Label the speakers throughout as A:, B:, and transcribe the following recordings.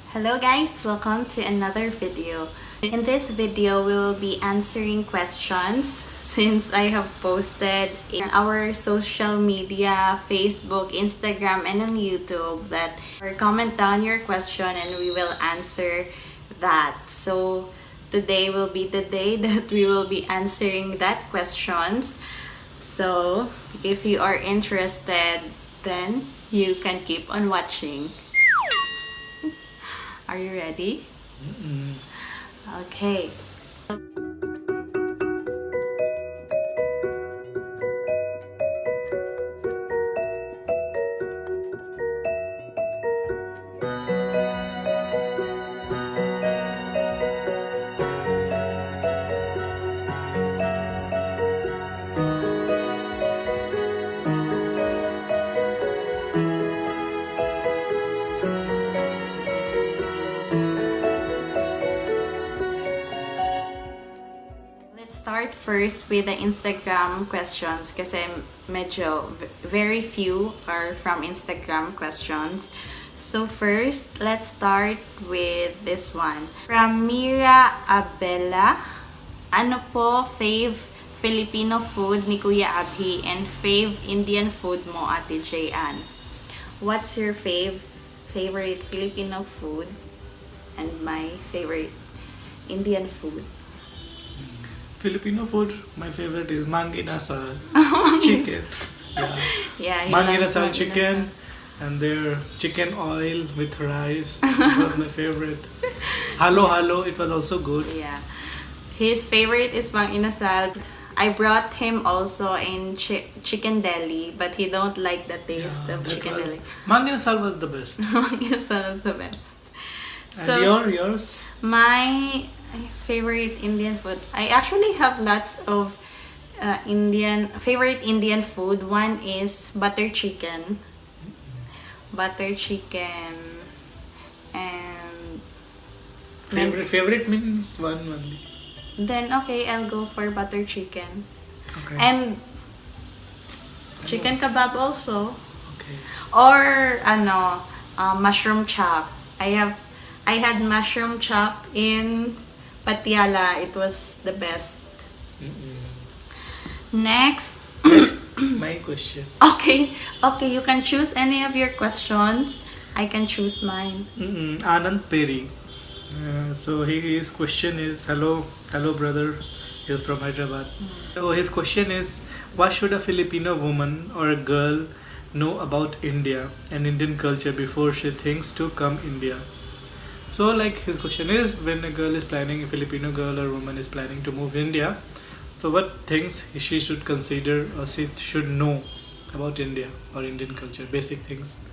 A: Hello guys, welcome to another video. In this video, we will be answering questions since I have posted in our social media, Facebook, Instagram, and on YouTube that or comment down your question and we will answer that. So today will be the day that we will be answering that questions. So if you are interested, then you can keep on watching. Are you ready? Okay. Let's start first with the Instagram questions kasi medyo very few are from Instagram questions. So first, let's start with this one. From Mira Abela. Ano po fave Filipino food ni Kuya Abhi and fave Indian food mo, Ate Jayan? What's your favorite Filipino food and my favorite Indian food?
B: Filipino food, my favorite is mang inasal chicken.
A: Yeah, he
B: mang
A: loves
B: inasal
A: mang
B: chicken
A: inasal.
B: and their chicken oil with rice. It was my favorite. Halo halo, it was also good.
A: Yeah. His favorite is mang inasal. I brought him also in chicken deli, but he don't like the taste of chicken deli.
B: Mang inasal was the best.
A: Mang inasal is the best.
B: And yours?
A: My favorite Indian food. I actually have lots of favorite Indian food. One is butter chicken. Butter chicken and
B: Favorite means one only.
A: then okay, I'll go for butter chicken.
B: Okay.
A: And chicken kebab also.
B: Okay.
A: Or mushroom chop. I had mushroom chop in Patiala. It was the best. Next.
B: My question.
A: Okay, you can choose any of your questions. I can choose mine.
B: Anand Peri. So his question is, hello brother, he's from Hyderabad. So his question is, what should a Filipino woman or a girl know about India and Indian culture before she thinks to come India? So like his question is, when a Filipino girl or woman is planning to move India, so what things she should consider or she should know about India or Indian culture, basic things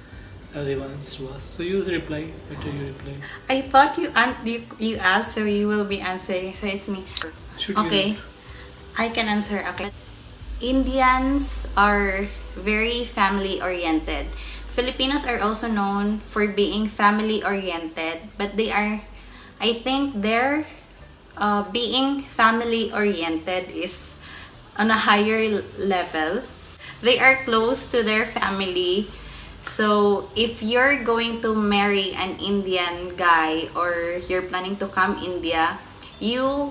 B: they wants to ask. So you reply, better you reply.
A: I thought you asked, so you will be answering. So it's me.
B: Should
A: Okay,
B: you?
A: I can answer. Okay, Indians are very family oriented. Filipinos are also known for being family oriented, but I think their being family oriented is on a higher level. They are close to their family. So if you're going to marry an Indian guy or you're planning to come India, you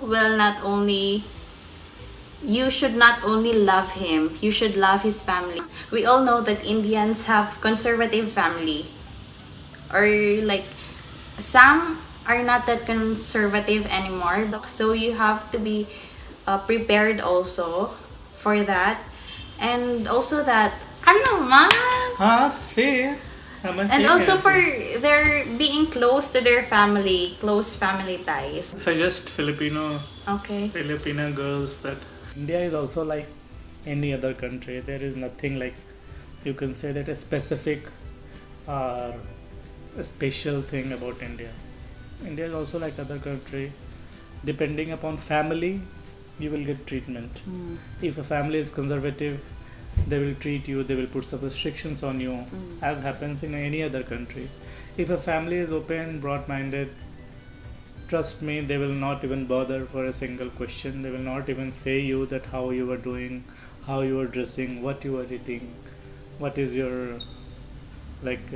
A: should not only love him, you should love his family. We all know that Indians have conservative family, or like some are not that conservative anymore. So you have to be prepared also for that, and also that
B: Say.
A: and also for their being close to their family, close family ties.
B: Suggest Filipino
A: Okay.
B: girls that India is also like any other country. There is nothing like you can say that a specific or a special thing about India. India is also like other country. Depending upon family, you will get treatment. If a family is conservative, they will treat you, they will put some restrictions on you, as happens in any other country. If a family is open, broad-minded, trust me, they will not even bother for a single question. They will not even say you that how you are doing, how you are dressing, what you are eating, what is your like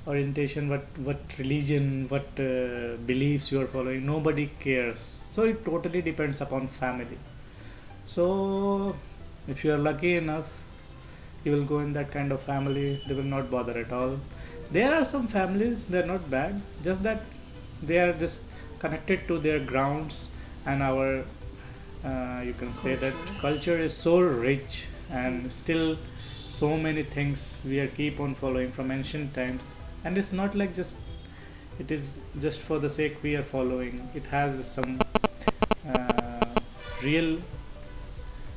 B: orientation, what religion, what beliefs you are following. Nobody cares. So it totally depends upon family. So if you are lucky enough, you will go in that kind of family. They will not bother at all. There are some families, they're not bad, just that they are just connected to their grounds, and our you can say that culture is so rich, and still so many things we are keep on following from ancient times. And it's not like just it is just for the sake we are following. It has some real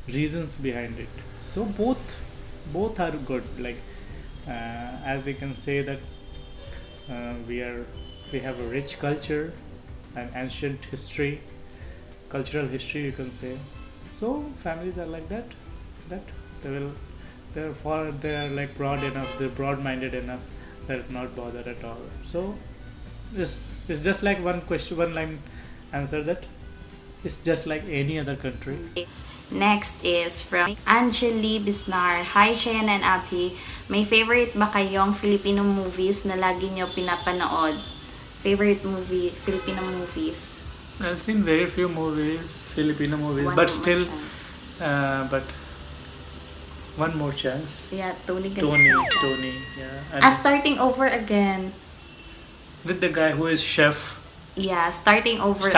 B: reasons behind it. So both are good. Like as we can say that we have a rich culture and ancient history, cultural history, you can say. So families are like that. That they are like broad enough. They're broad-minded enough. They're not bothered at all. So it's just like one question, one line answer, that it's just like any other country.
A: Next is from Angeli Bisnar. Hi, Cheyenne and Abhi. May favorite ba kayong Filipino movies na lagi nyo pinapanood? Favorite movie, Filipino movies?
B: I've seen very few movies, Filipino movies,
A: One
B: but
A: More
B: still,
A: Chance.
B: but one more chance.
A: Yeah, Tony
B: Tony,
A: Gonzaga.
B: yeah. And
A: Starting Over Again.
B: with the guy who is chef.
A: Yeah, Starting Over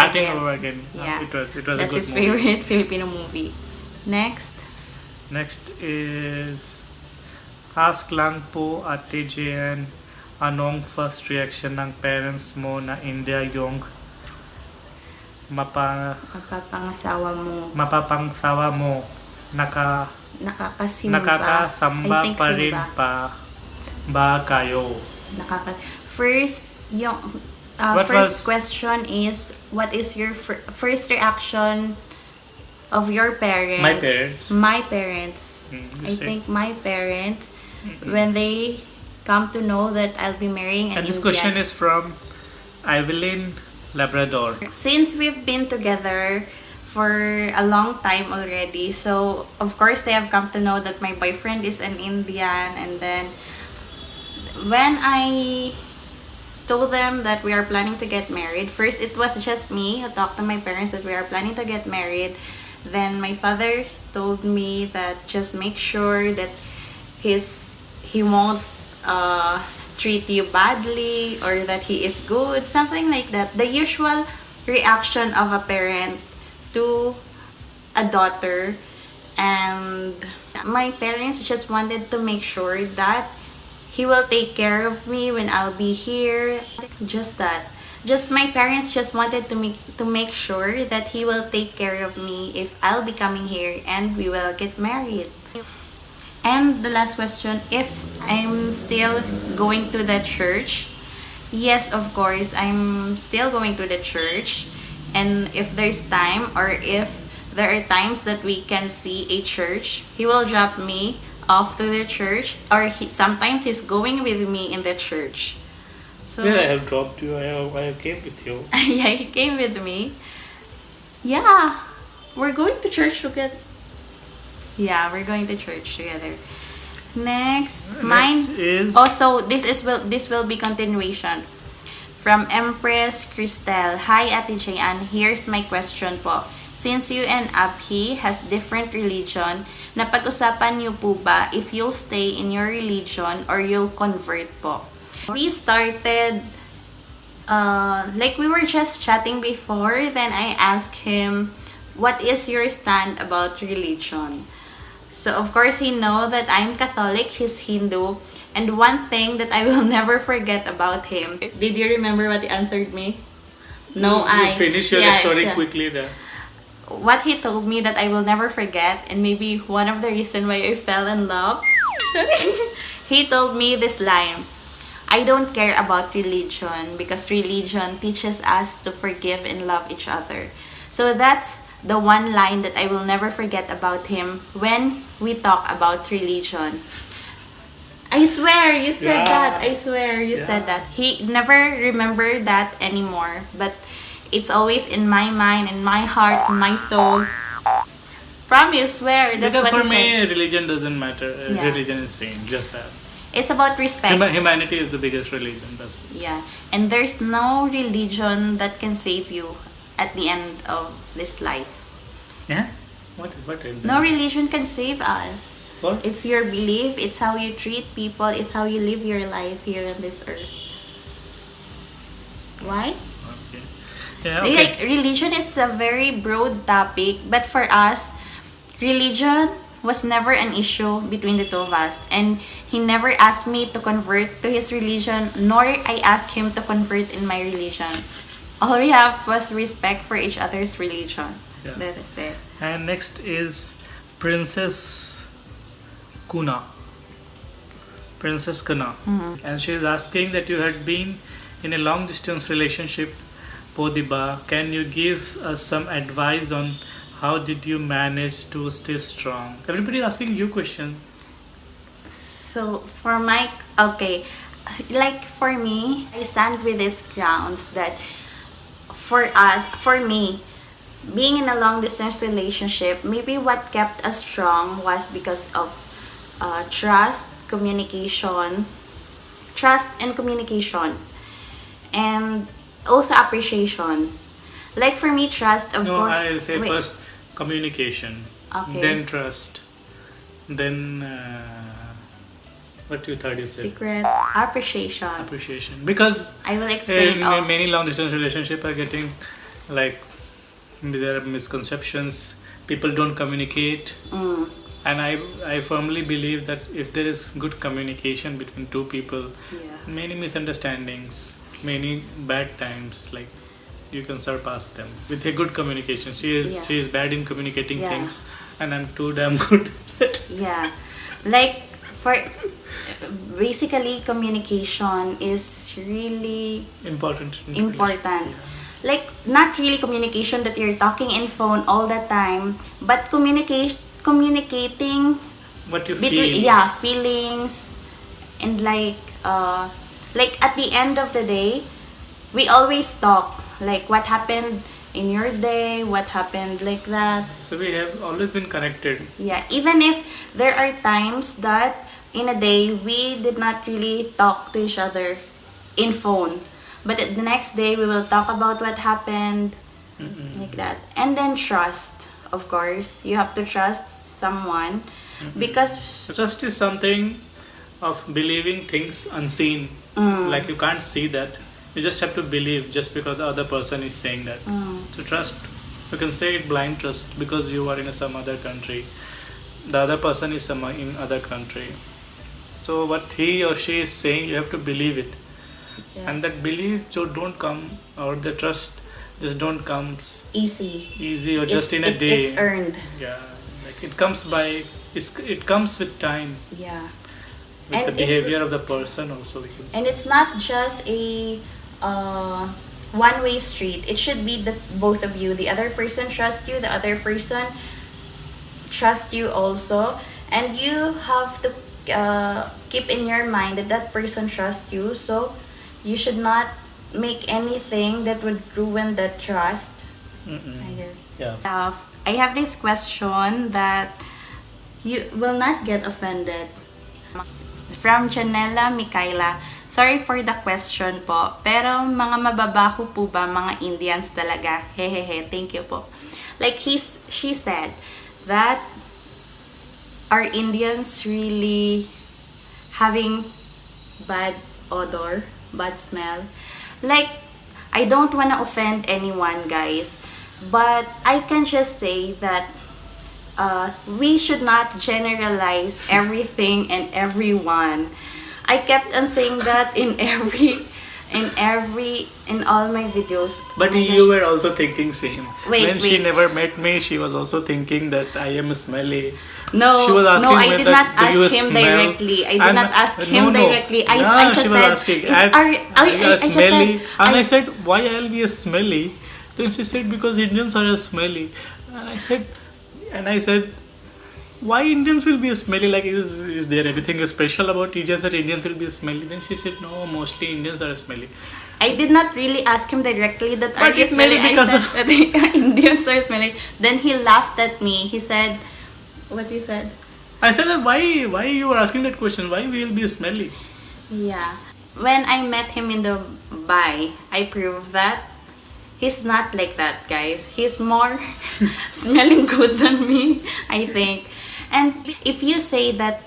A: Again. Yeah.
B: It was
A: That's
B: a good
A: his
B: movie.
A: favorite Filipino movie. Next.
B: Next is ask lang po Ate Jen, anong first reaction ng parents mo na India yung mapapangsawa mo
A: Nakakasimba.
B: nakakasamba
A: I think
B: pa rin
A: simba.
B: pa ba kayo?
A: First, yung
B: What
A: first
B: was-
A: question is, what is your first reaction of your parents?
B: My parents.
A: My parents.
B: You
A: I
B: say.
A: think my parents, when they come to know that I'll be marrying an
B: And this
A: Indian.
B: question is from Evelyn Labrador.
A: Since we've been together for a long time already, so of course they have come to know that my boyfriend is an Indian. And then when I told them that we are planning to get married, first it was just me who talked to my parents that we are planning to get married. Then my father told me that just make sure that he won't treat you badly, or that he is good, something like that. The usual reaction of a parent to a daughter. And my parents just wanted to make sure that he will take care of me when I'll be here. Just that. Just my parents just wanted to make sure that he will take care of me if I'll be coming here and we will get married. And the last question, if I'm still going to the church. Yes, of course, I'm still going to the church. And if there's time, or if there are times that we can see a church, he will drop me off to the church, or sometimes he's going with me in the church. So
B: Where I have dropped you, I came with you.
A: yeah, he came with me. Yeah, we're going to church together. Yeah, we're going to church together. Next, mine.
B: Next is
A: Also, this will be continuation from Empress Cristel. Hi, Ate Jayan. Here's my question po. Since you and Abhi has different religion, napag-usapan niyo po ba if you'll stay in your religion or you'll convert po? We started, like we were just chatting before, then I asked him, what is your stand about religion? So of course he know that I'm Catholic, he's Hindu, and one thing that I will never forget about him. Did you remember what he answered me? No,
B: you finish your
A: Yeah,
B: story
A: yeah.
B: quickly there.
A: What he told me that I will never forget, and maybe one of the reason why I fell in love, he told me this line: I don't care about religion because religion teaches us to forgive and love each other. So that's the one line that I will never forget about him when we talk about religion. I swear you said
B: Yeah.
A: that. I swear you said
B: Yeah.
A: that. He never remembered that anymore, but it's always in my mind, in my heart, in my soul. Promise, swear. That's
B: Because
A: what
B: for
A: he said.
B: me, religion doesn't matter.
A: Yeah.
B: Religion is same, just that.
A: It's about respect.
B: Humanity is the biggest religion. That's it.
A: Yeah, and there's no religion that can save you at the end of this life.
B: Yeah. What is
A: No
B: that?
A: religion can save us.
B: What?
A: It's your belief, it's how you treat people, it's how you live your life here on this earth. Why?
B: Okay. Yeah. Okay.
A: Like, religion is a very broad topic, but for us, religion was never an issue between the two of us. And he never asked me to convert to his religion, nor I asked him to convert in my religion. All we have was respect for each other's religion.
B: Yeah.
A: That is it.
B: And next is Princess Kuna. Princess Kuna. And she is asking that you had been in a long distance relationship, Podiba. Can you give us some advice on how did you manage to stay strong? Everybody is asking you question.
A: So for my okay, like for me, I stand with these grounds that for me, being in a long distance relationship, maybe what kept us strong was because of trust, and communication, and also appreciation. Like for me, trust, of
B: No,
A: course.
B: I'll say
A: wait,
B: first communication,
A: Okay.
B: then trust, then what you third you said?
A: secret appreciation.
B: Appreciation. Because
A: I will explain.
B: many long distance relationships are getting like there are misconceptions. People don't communicate, and I firmly believe that if there is good communication between two people,
A: Yeah.
B: many misunderstandings, many bad times, like you can surpass them with a good communication. She is bad in communicating
A: Yeah.
B: things, and I'm too damn good at it.
A: Yeah, like for basically communication is really
B: Important.
A: important.
B: Yeah.
A: Like not really communication that you're talking in phone all the time, but communicating
B: What you
A: between
B: feel.
A: feelings, and like at the end of the day, we always talk like what happened in your day, what happened, like that.
B: So we have always been connected.
A: Yeah, even if there are times that in a day we did not really talk to each other in phone, but the next day we will talk about what happened, like that. And then trust, of course, you have to trust someone because
B: Trust is something of believing things unseen. Like you can't see that. You just have to believe just because the other person is saying that. To trust, you can say it blind trust because you are in some other country. The other person is some in other country. So what he or she is saying, you have to believe it.
A: Yeah.
B: And that belief don't come, or the trust just don't comes easy or just in a day.
A: It's earned.
B: Yeah, like it comes by, it comes with time,
A: Yeah.
B: with
A: And
B: the
A: it's-
B: behavior of the person also, we can say.
A: And it's not just a one-way street. It should be the both of you. The other person trusts you, the other person trusts you also, and you have to keep in your mind that that person trusts you. So you should not make anything that would ruin the trust, I guess.
B: Yeah.
A: I have this question that you will not get offended. From Chanela Mikaela. Sorry for the question po. Pero mga mababaho po ba mga Indians talaga? Hehehe. Thank you po. Like she said that are Indians really having bad odor, bad smell? Like, I don't want to offend anyone, guys, but I can just say that we should not generalize everything and everyone. I kept on saying that in all my videos.
B: But
A: Oh my
B: you
A: gosh.
B: were also thinking same. When she
A: wait.
B: never met me, she was also thinking that I am smelly.
A: No,
B: She was asking
A: no, I
B: me
A: did
B: that,
A: not
B: "Do
A: ask
B: you
A: him
B: smell?"
A: directly. I did
B: And-
A: not ask him
B: no.
A: directly. I
B: Yeah,
A: just
B: she was
A: said,
B: asking,
A: I just
B: smelly?
A: said,
B: And I said, why I'll be a smelly? Then she said, because Indians are a smelly. And I said, why Indians will be a smelly? Like, is there anything special about Indians that Indians will be smelly? Then she said, no, mostly Indians are smelly.
A: I did not really ask him directly that
B: But
A: are you
B: it's maybe
A: smelly? I
B: because
A: said
B: of-
A: that Indians are smelly. Then he laughed at me. He said, what you said?
B: I said that why you were asking that question? Why we will be smelly?
A: Yeah. When I met him in Dubai, I proved that he's not like that, guys. He's more smelling good than me, I think. And if you say that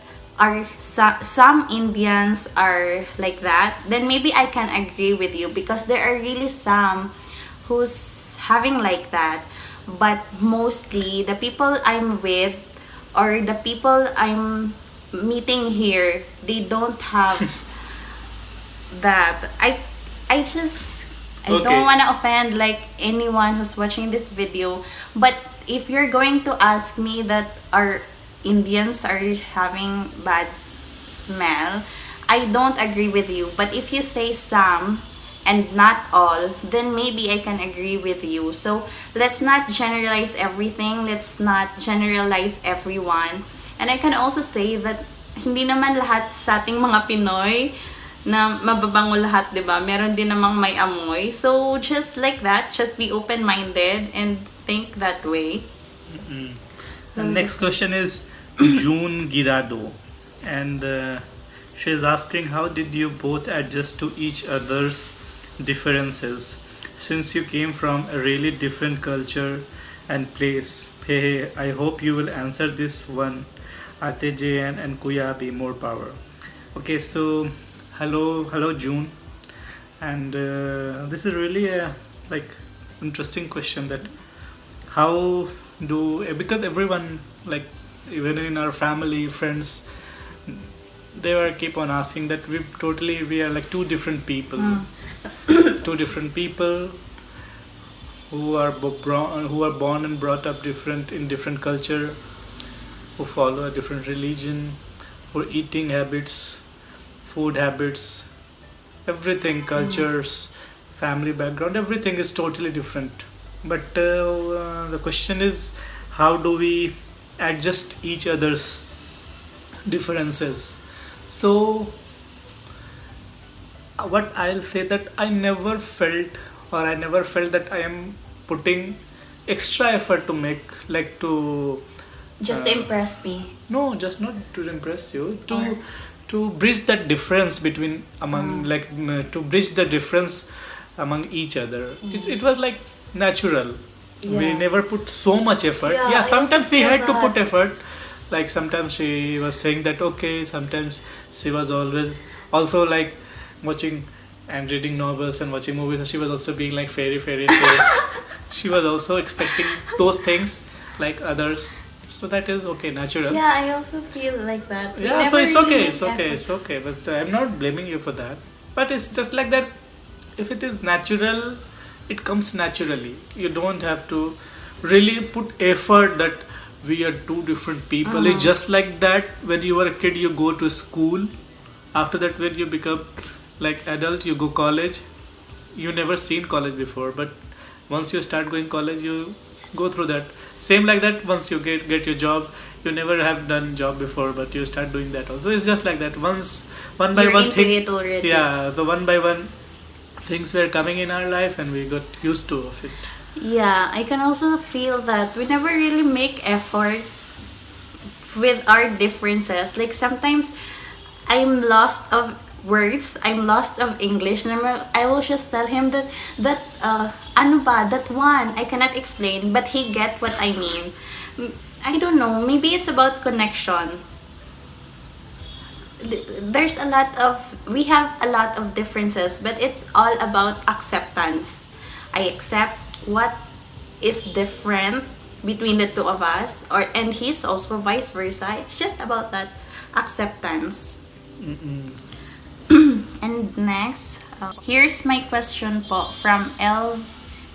A: some Indians are like that, then maybe I can agree with you, because there are really some who's having like that. But mostly the people I'm with, or the people I'm meeting here, they don't have that. I
B: Okay.
A: don't want to offend like anyone who's watching this video, but if you're going to ask me that our Indians are having bad smell, I don't agree with you. But if you say some and not all, then maybe I can agree with you. So let's not generalize everything. Let's not generalize everyone. And I can also say that hindi naman lahat sa ating mga Pinoy na mababango lahat, 'di ba? Meron din namang may amoy. So just like that, just be open-minded and think that way.
B: The next question is June Girado, and she's asking, how did you both adjust to each other's differences since you came from a really different culture and place? Hey, I hope you will answer this one. Ate JN and Kuyabi, more power. Okay, so hello June, and this is really a like interesting question, that how do, because everyone, like even in our family friends, they were keep on asking that we are like two different people. Two different people who are born and brought up different in different culture, who follow a different religion, for eating habits, food habits, everything, cultures, family background, everything is totally different. But the question is, how do we adjust each other's differences? So what I'll say, that I never felt that I am putting extra effort to make, like to
A: Just impress me.
B: no, just not to impress you,
A: Or-
B: to bridge that difference between among to bridge the difference among each other. It was like natural. We
A: Yeah.
B: never put so much effort.
A: Yeah,
B: Yeah,
A: I
B: sometimes
A: also
B: we
A: feel
B: had to put
A: that.
B: effort. Like sometimes she was saying that okay, sometimes she was always also like watching and reading novels and watching movies, and she was also being like fairy tale. She was also expecting those things like others. So that is okay, natural.
A: Yeah, I also feel like that. We
B: Yeah, so
A: never
B: it's
A: really
B: okay,
A: make
B: it's okay,
A: effort.
B: it's okay. But I'm not blaming you for that. But it's just like that. If it is natural, it comes naturally. You don't have to really put effort that we are two different people. It's just like that. When you were a kid, you go to school. After that, when you become like adult, you go college. You never seen college before, but once you start going college, you go through that. Same like that. Once you get your job, you never have done job before, but you start doing that also. It's just like that. One by
A: You're
B: one
A: into
B: thing.
A: it already.
B: Yeah. So one by one, things were coming in our life, and we got used to of it.
A: Yeah, I can also feel that we never really make effort with our differences. Like sometimes I'm lost of words, I'm lost of English, and I will just tell him that ano ba, that one I cannot explain, but he get what I mean. I don't know, maybe it's about connection. There's a lot of, we have a lot of differences, but it's all about acceptance. I accept what is different between the two of us, or and he's also vice versa. It's just about that acceptance. And next, here's my question po from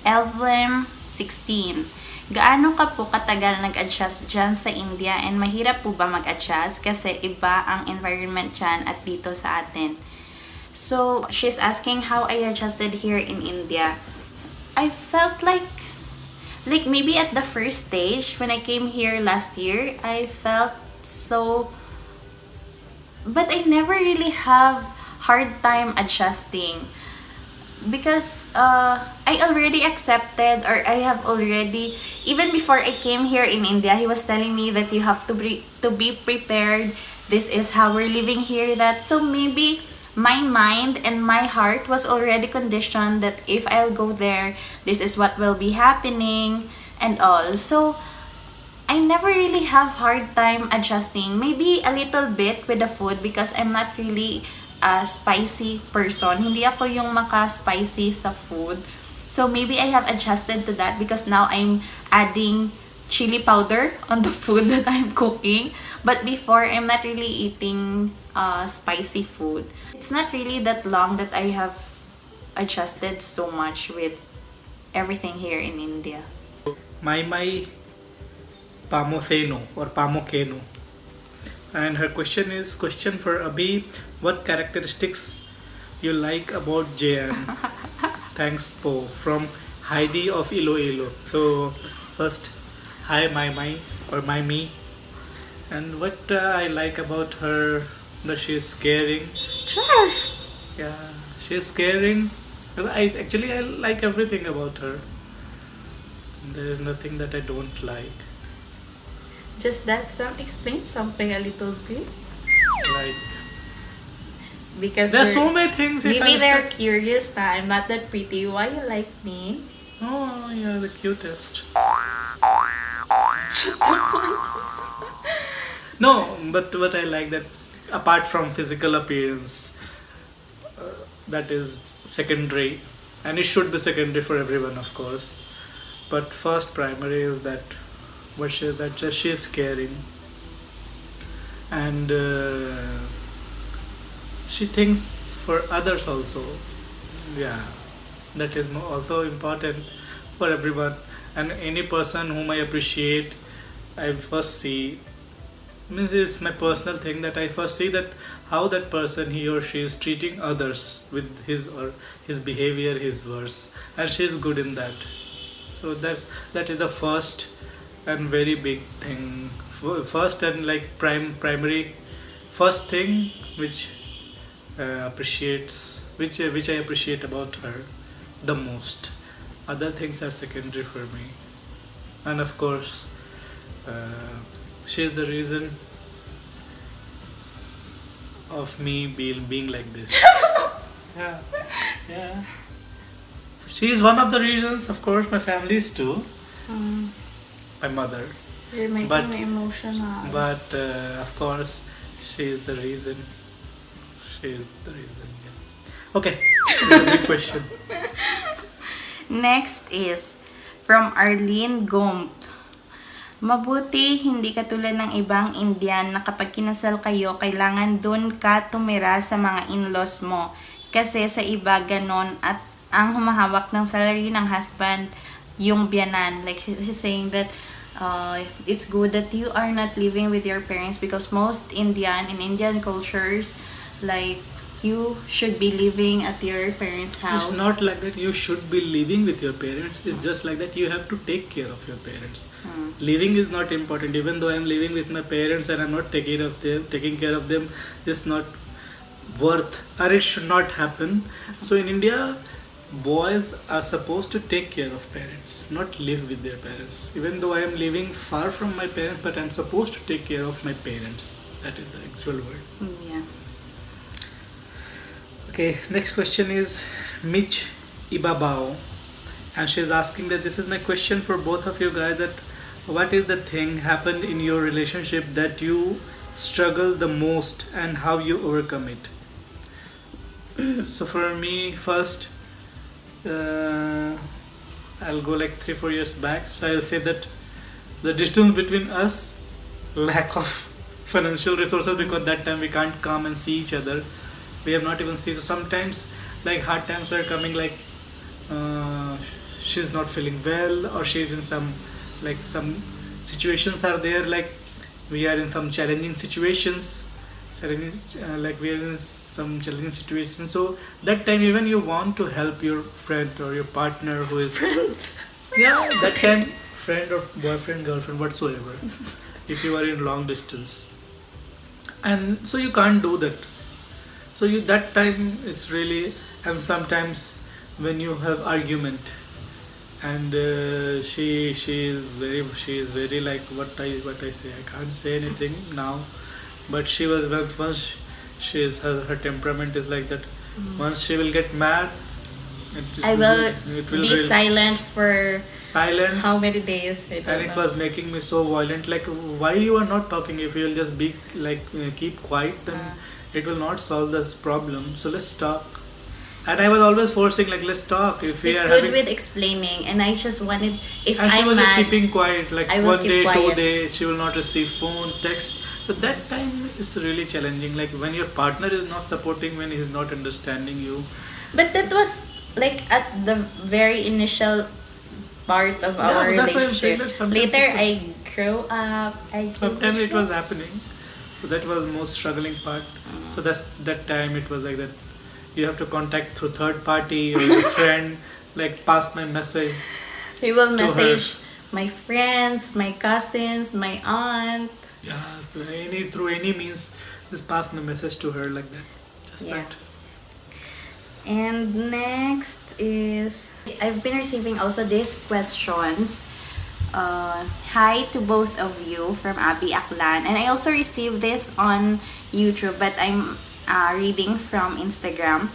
A: Elvlem16. Gaano ka po katagal nag-adjust dyan sa India, and mahirap po ba mag-adjust kasi iba ang environment dyan at dito sa atin? So, she's asking how I adjusted here in India. I felt like maybe at the first stage when I came here last year, I felt so, but I never really have hard time adjusting. because I already accepted, or I have already, even before I came here in India, he was telling me that you have to be prepared. This is how we're living here. That so maybe my mind and my heart was already conditioned that if I'll go there, this is what will be happening and all. So I never really have hard time adjusting. Maybe a little bit with the food because I'm not really a spicy person. Hindi ako yung maka-spicy sa food. So maybe I have adjusted to that because now I'm adding chili powder on the food that I'm cooking. But before, I'm not really eating spicy food. It's not really that long that I have adjusted so much with everything here in India.
B: My Pamoseno or Pamokeno. And her question for Abhi, what characteristics you like about Jan? Thanks Po from Heidi of Iloilo. So first, hi my or my me. And what I like about her, that she is caring.
A: Sure.
B: Yeah, she is caring. I like everything about her. There is nothing that I don't like.
A: Just that explain something a little bit.
B: Like
A: Because
B: there's so many things.
A: Maybe they're curious that I'm not that pretty. Why you like me?
B: Oh, you're the cutest. No, but what I like that apart from physical appearance, that is secondary, and it should be secondary for everyone, of course. But first primary is that what she is, that just she is caring, and she thinks for others also. Yeah, that is also important for everyone. And any person whom I appreciate, I first see, means it's my personal thing, that I first see that how that person, he or she, is treating others with his or his behavior, his words, and she is good in that. So that is the first and very big thing. First and like primary first thing which appreciates which I appreciate about her the most. Other things are secondary for me, and of course she is the reason of me being like this. Yeah. She is one of the reasons, of course. My family is too. My mother.
A: You're making me emotional.
B: But of course, she is the reason. She is the reason. Yeah. Okay. That's a big question.
A: Next is from Arlene Gomt. Mabuti, hindi katulad ng ibang Indian na kapag kinasal kayo, kailangan dun ka tumira sa mga in-laws mo. Kasi sa iba, ganon, at ang humahawak ng salary ng husband, yung biyanan. Like, she's saying that it's good that you are not living with your parents because most in Indian cultures, like, you should be living at your parents' house.
B: It's not like that you should be living with your parents. It's just like that you have to take care of your parents. Living is not important. Even though I'm living with my parents and I'm not taking care of them is not worth, or it should not happen. So in India, boys are supposed to take care of parents, not live with their parents. Even though I am living far from my parents, but I'm supposed to take care of my parents. That is the actual word.
A: Yeah.
B: Okay, next question is Mitch Ibabao, and she's asking that this is my question for both of you guys, that what is the thing happened in your relationship that you struggle the most and how you overcome it. So for me, first I'll go like 3-4 years back. So I'll say that the distance between us, lack of financial resources, because that time we can't come and see each other. We have not even seen. So sometimes like hard times were coming, like she's not feeling well, or she's in some situations are there, like we are in some challenging situations, like we are in some challenging situations. So that time even you want to help your friend or your partner who is yeah, that time friend or boyfriend, girlfriend, whatsoever, if you are in long distance, and so you can't do that. So that time is really, and sometimes when you have argument, and she is very like what I say. I can't say anything now, but she was once she is her temperament is like that. Once she will get mad,
A: I will
B: it will
A: be
B: really
A: silent for
B: silent.
A: how many days? I don't
B: And it
A: know.
B: was making me so violent. Like, why you are not talking? If you'll just be like keep quiet, then
A: Uh.
B: it will not solve this problem. So let's talk. And I was always forcing like, let's talk. If we
A: He's
B: are
A: good
B: having,
A: with explaining, and I just wanted, if
B: and she
A: I'm
B: was just
A: mad,
B: keeping quiet. Like
A: I will
B: one
A: keep
B: day,
A: quiet.
B: 2 days, she will not receive phone, text. So that time is really challenging. Like when your partner is not supporting, when he is not understanding you.
A: but that was like at the very initial part of our
B: Yeah, that's why I'm saying
A: relationship.
B: that sometimes
A: Later,
B: it was-
A: I grew up.
B: Sometimes it was happening. So that was most struggling part. So that's that time it was like that. You have to contact through third party or your friend, like pass my message.
A: He will
B: to her.
A: message my friends, my cousins, my aunt.
B: Yeah, so through any means, just pass my message to her like that. Just
A: Yeah.
B: that.
A: And next is, I've been receiving also these questions. Hi to both of you from Abby Aklan, and I also received this on YouTube, but I'm reading from Instagram.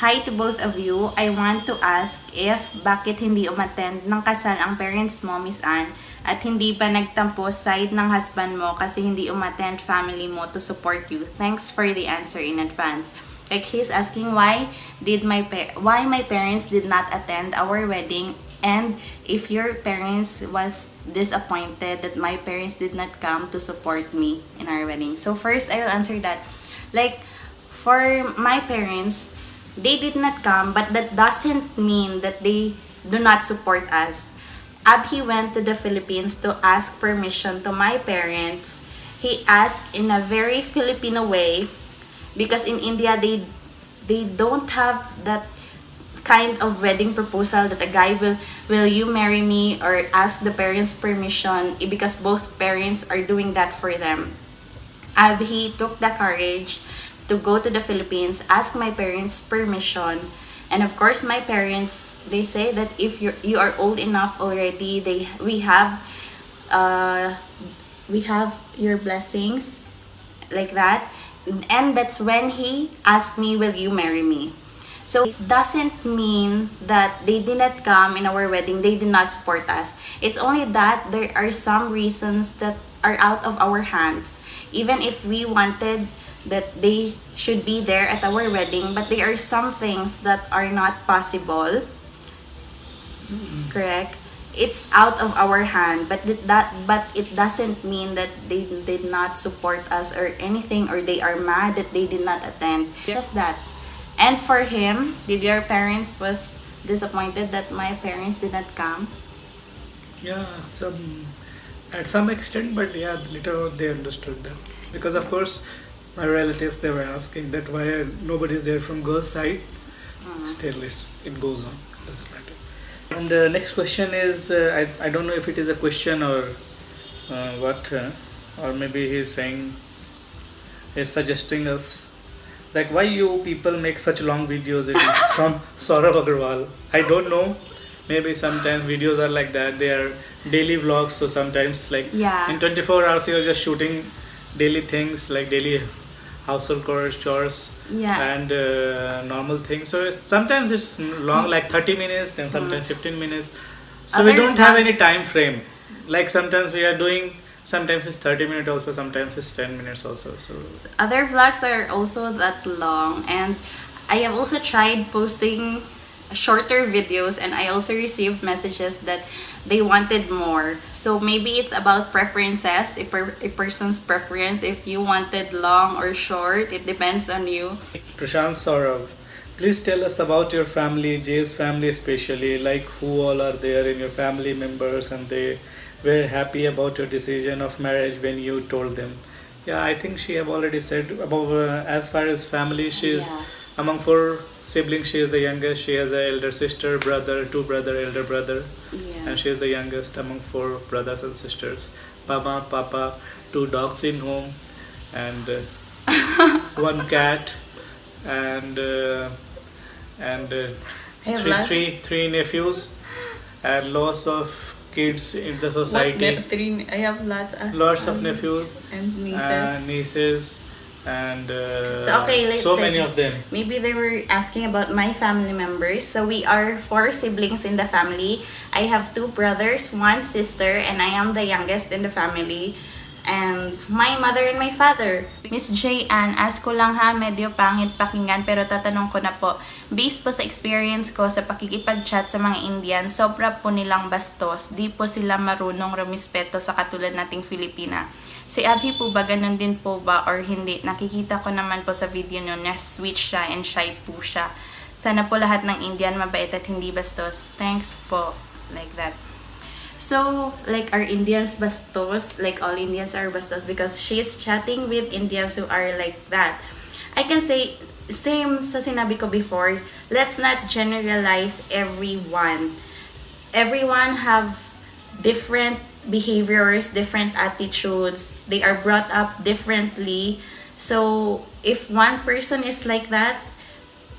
A: Hi to both of you. I want to ask if bakit hindi umattend ng kasal ang parents mo, Miss Anne, at hindi pa nagtampo side ng husband mo kasi hindi umattend family mo to support you. Thanks for the answer in advance. Like he's asking why my parents did not attend our wedding, and if your parents was disappointed that my parents did not come to support me in our wedding. So first I will answer that. Like for my parents, they did not come, but that doesn't mean that they do not support us. Abhi went to the Philippines to ask permission to my parents. He asked in a very Filipino way, because in India they don't have that kind of wedding proposal that a guy will you marry me or ask the parents permission, because both parents are doing that for them. Abhi took the courage to go to the Philippines, ask my parents permission, and of course my parents, they say that if you are old enough already, we have your blessings, like that. And that's when he asked me, will you marry me? So it doesn't mean that they did not come in our wedding, they did not support us. It's only that there are some reasons that are out of our hands. Even if we wanted that they should be there at our wedding, but there are some things that are not possible. Correct? It's out of our hand, but it doesn't mean that they did not support us or anything, or they are mad that they did not attend. Just that. And for him, did your parents was disappointed that my parents did not come?
B: Yeah, at some extent, but yeah, later on they understood that, because of course my relatives, they were asking that why nobody is there from girls' side. Still, it goes on. Doesn't matter. And the next question is, I don't know if it is a question or what, or maybe he's suggesting us, like, why you people make such long videos. It is from Saurav Agarwal. I don't know. Maybe sometimes videos are like that. They are daily vlogs. So sometimes, like,
A: Yeah.
B: in 24 hours, you're just shooting daily things, like daily household chores
A: Yeah.
B: and normal things. So sometimes it's long, like 30 minutes, then sometimes 15 minutes. So we
A: Other
B: don't have any
A: vlogs-
B: time frame. Like sometimes we are doing, sometimes it's 30 minutes also, sometimes it's 10 minutes also. So
A: Other vlogs are also that long, and I have also tried posting shorter videos, and I also received messages that they wanted more. So maybe it's about preferences, a person's preference. If you wanted long or short, it depends on you.
B: Prashant Saurav, please tell us about your family, Jay's family especially, like who all are there in your family members, and they were happy about your decision of marriage when you told them. Yeah, I think she have already said about as far as family, she is
A: Yeah.
B: among 4 siblings. She is the youngest. She has an elder sister, brother, 2 brother, elder brother,
A: Yeah.
B: and she is the youngest among 4 brothers and sisters. Mama, Papa, 2 dogs in home, and 1 cat, and
A: I have lots.
B: three nephews, and lots of kids in the society.
A: Three. I have lots.
B: Lots of nephews
A: and nieces.
B: Nieces, and
A: So, okay, let's
B: so
A: say-
B: many of them.
A: Maybe they were asking about my family members. So we are 4 siblings in the family. I have 2 brothers, 1 sister, and I am the youngest in the family. And my mother and my father. Miss J. Ann, ask ko lang ha, medyo pangit pakinggan pero tatanong ko na po. Based po sa experience ko sa pakikipag-chat sa mga Indian, sobra po nilang bastos. Di po sila marunong rumispeto sa katulad nating Filipina. Si Abhi po ba ganun din po ba or hindi? Nakikita ko naman po sa video nyo na sweet siya and shy po siya. Sana po lahat ng Indian mabait at hindi bastos. Thanks po. Like that. So, like, are Indians bastos? Like, all Indians are bastos because she's chatting with Indians who are like that. I can say, same sa sinabi ko before, let's not generalize everyone. Everyone have different behaviors, different attitudes. They are brought up differently. So, if one person is like that,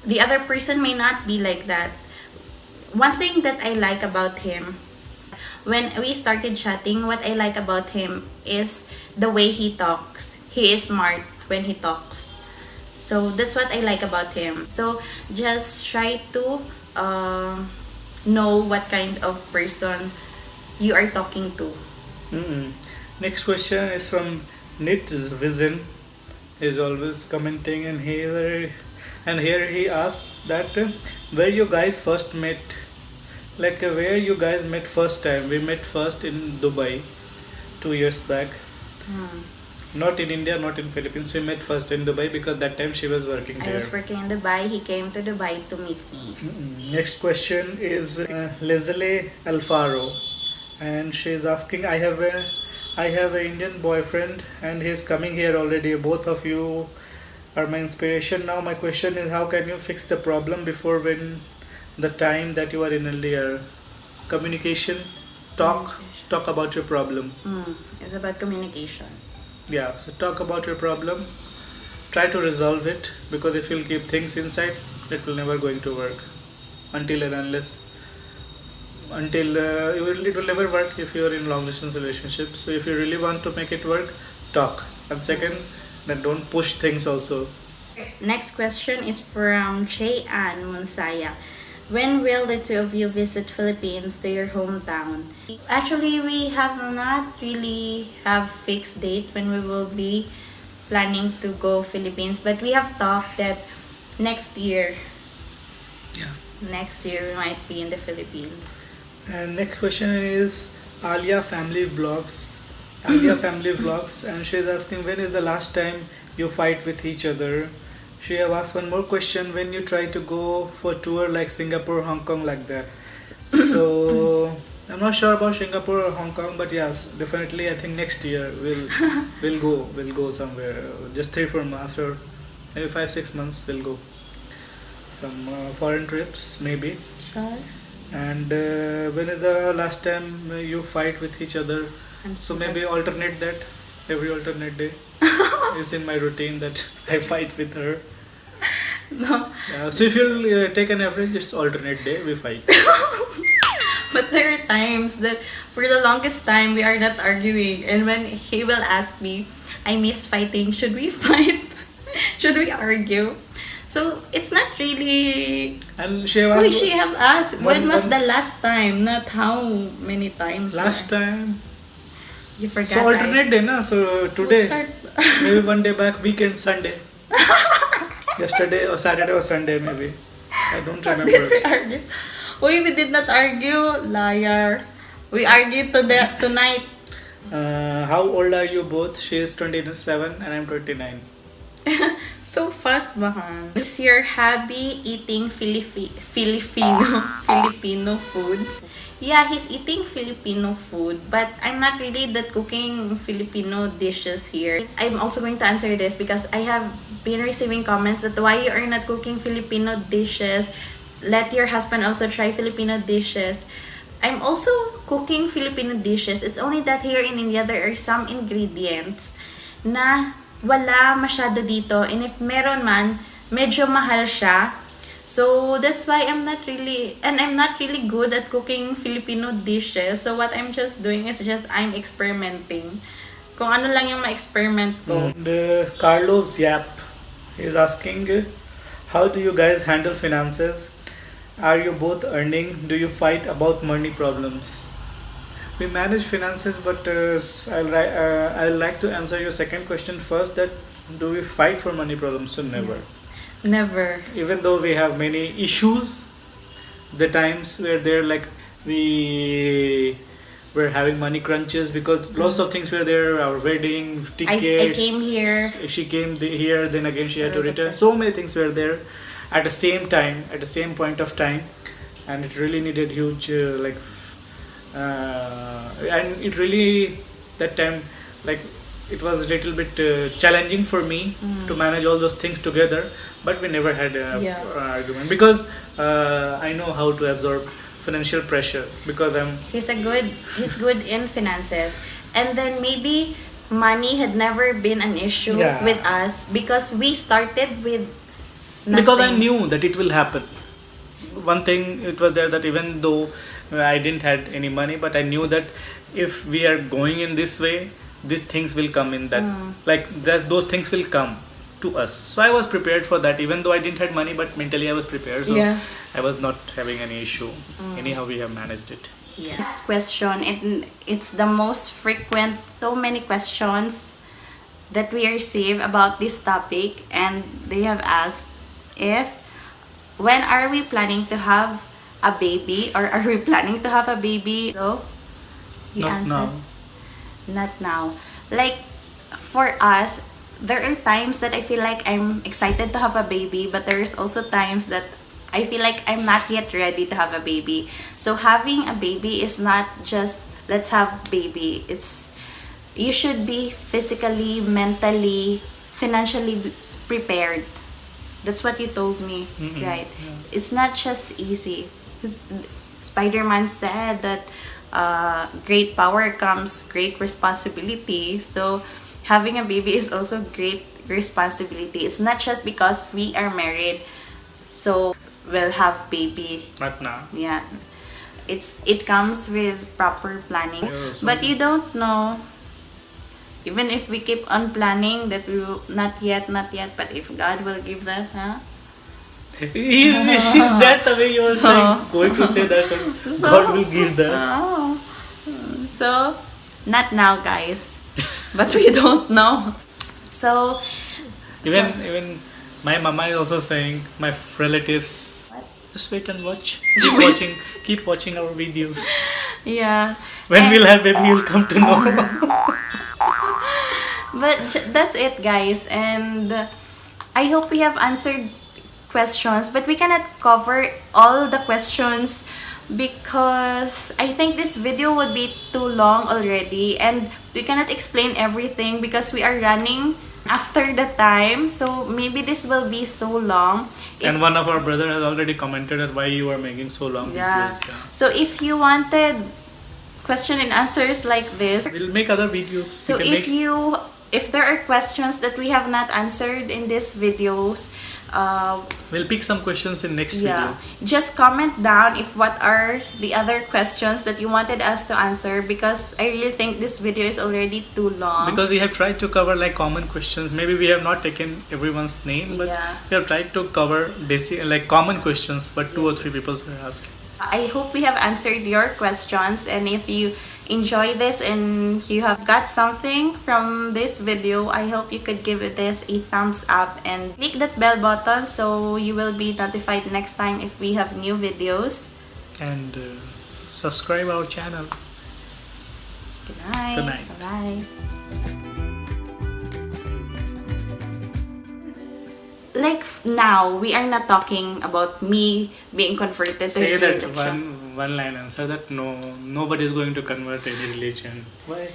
A: the other person may not be like that. One thing that I like about him, when we started chatting, what I like about him is the way he talks. He is smart when he talks. So that's what I like about him. So just try to know what kind of person you are talking to.
B: Next question is from Nit Vision. He's always commenting, and here he asks that where you guys first met. Like where you guys met first time. We met first in Dubai 2 years back. Not in India, not in Philippines. We met first in Dubai because that time she was working there.
A: I was working in Dubai. He came to Dubai to meet me.
B: Next question is Leslie Alfaro, and she is asking, I have a Indian boyfriend and he is coming here already. Both of you are my inspiration. Now my question is, how can you fix the problem before when the time that you are in earlier? Communication, talk about your problem.
A: It's about communication.
B: Yeah, so talk about your problem, try to resolve it, because if you'll keep things inside, it will never going to work until it will never work if you are in long distance relationship. So if you really want to make it work, talk. And second, then don't push things also.
A: Next question is from Che Ann Munsaya. When will the 2 of you visit Philippines to your hometown? Actually, we have not really have fixed date when we will be planning to go Philippines, but we have talked that next year we might be in the Philippines.
B: And next question is Alia Family Vlogs. And she's asking, when is the last time you fight with each other? She have asked one more question, when you try to go for tour like Singapore, Hong Kong, like that. So I'm not sure about Singapore or Hong Kong, but yes, definitely I think next year we'll go somewhere. Just 3-4 months, after maybe 5-6 months we'll go some foreign trips maybe.
A: Sure.
B: And when is the last time you fight with each other? So maybe alternate that. Every alternate day is in my routine that I fight with her.
A: No.
B: So if you'll take an average, it's alternate day we fight.
A: But there are times that for the longest time we are not arguing, and when he will ask me, I miss fighting, should we fight? Should we argue? So it's not really.
B: And she have
A: asked when was the last time, not how many times.
B: Last time.
A: You forgot.
B: So alternate day, na? So today, maybe one day back, weekend, Sunday. Yesterday or Saturday or Sunday maybe. I don't remember.
A: Did we argue? We did not argue, liar. We argued tonight.
B: How old are you both? She is 27 and I'm 29.
A: So fast, bahan. Is your hobby eating Filipino foods? Yeah, he's eating Filipino food, but I'm not really that cooking Filipino dishes here. I'm also going to answer this because I have been receiving comments that why you are not cooking Filipino dishes. Let your husband also try Filipino dishes. I'm also cooking Filipino dishes. It's only that here in India, there are some ingredients na wala masyado dito. And if meron man, medyo mahal siya. So that's why I'm not really good at cooking Filipino dishes. So what I'm just doing is I'm experimenting. Kung ano lang yung ma-experiment ko.
B: And Carlos Yap is asking, how do you guys handle finances? Are you both earning? Do you fight about money problems? We manage finances, but I'll like to answer your second question first. That do we fight for money problems? So never.
A: Never.
B: Even though we have many issues, the times where they're like we were having money crunches because lots of things were there. Our wedding tickets.
A: I came here.
B: She came here. Then again she had to return. So many things were there at the same time, at the same point of time, and it really needed huge and it really that time like it was a little bit challenging for me to manage all those things together, but we never had an argument because I know how to absorb financial pressure because
A: he's good in finances, and then maybe money had never been an issue with us because we started with nothing.
B: Because I knew that it will happen. One thing it was there that even though I didn't had any money, but I knew that if we are going in this way, these things will come in that those things will come to us. So I was prepared for that, even though I didn't have money, but mentally I was prepared. So I was not having any issue. Anyhow, we have managed it.
A: Next question, it's the most frequent. So many questions that we receive about this topic, and they have asked when are we planning to have a baby, or are we planning to have a baby? So you
B: Not
A: answer.
B: now.
A: Not now. Like for us, there are times that I feel like I'm excited to have a baby, but there's also times that I feel like I'm not yet ready to have a baby. So having a baby is not just let's have baby. It's you should be physically, mentally, financially prepared. That's what you told me, right?
B: Yeah.
A: It's not just easy. Spider-Man said that great power comes great responsibility. So having a baby is also great responsibility. It's not just because we are married, so we'll have baby.
B: Not now.
A: Yeah, it comes with proper planning, but you don't know. Even if we keep on planning that we will not yet, but if God will give that, huh?
B: That the way you were going to say that God will give that.
A: Oh. So, not now, guys. But we don't know. So,
B: Even my mama is also saying, my relatives,
A: What?
B: just wait and watch. Keep watching our videos.
A: Yeah.
B: When we'll have baby, you'll come to know.
A: But that's it, guys. And I hope we have answered questions, but we cannot cover all the questions because I think this video would be too long already, and we cannot explain everything because we are running after the time. So maybe this will be so long.
B: And one of our brother has already commented that why you are making so long videos. Yeah.
A: So if you wanted question and answers like this,
B: we'll make other videos.
A: So if there are questions that we have not answered in these videos,
B: we'll pick some questions in next video.
A: Just comment down if what are the other questions that you wanted us to answer, because I really think this video is already too long.
B: Because we have tried to cover like common questions. Maybe we have not taken everyone's name, but we have tried to cover basic like common questions, but 2 or 3 people were asking.
A: I hope we have answered your questions, and if you enjoy this and you have got something from this video, I hope you could give this a thumbs up and click that bell button so you will be notified next time if we have new videos.
B: And subscribe our channel.
A: Good night.
B: Good night.
A: Bye. Like now, we are not talking about me being converted to
B: Say
A: his
B: that
A: religion.
B: one line answer that nobody is going to convert any religion. Why?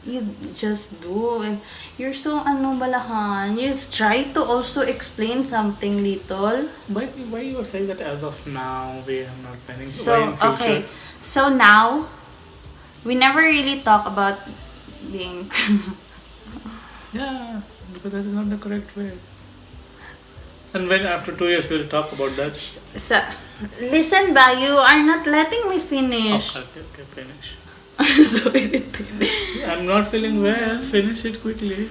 A: You just do. And you're so balahan. You try to also explain something little.
B: Why you are saying that as of now we are not planning?
A: So
B: why in future?
A: okay. So now, we never really talk about being.
B: Yeah, because that is not the correct way. And when after 2 years we'll talk about that.
A: So, listen, ba, you are not letting me finish.
B: Okay, finish.
A: So irritating.
B: I'm not feeling well. Finish it quickly.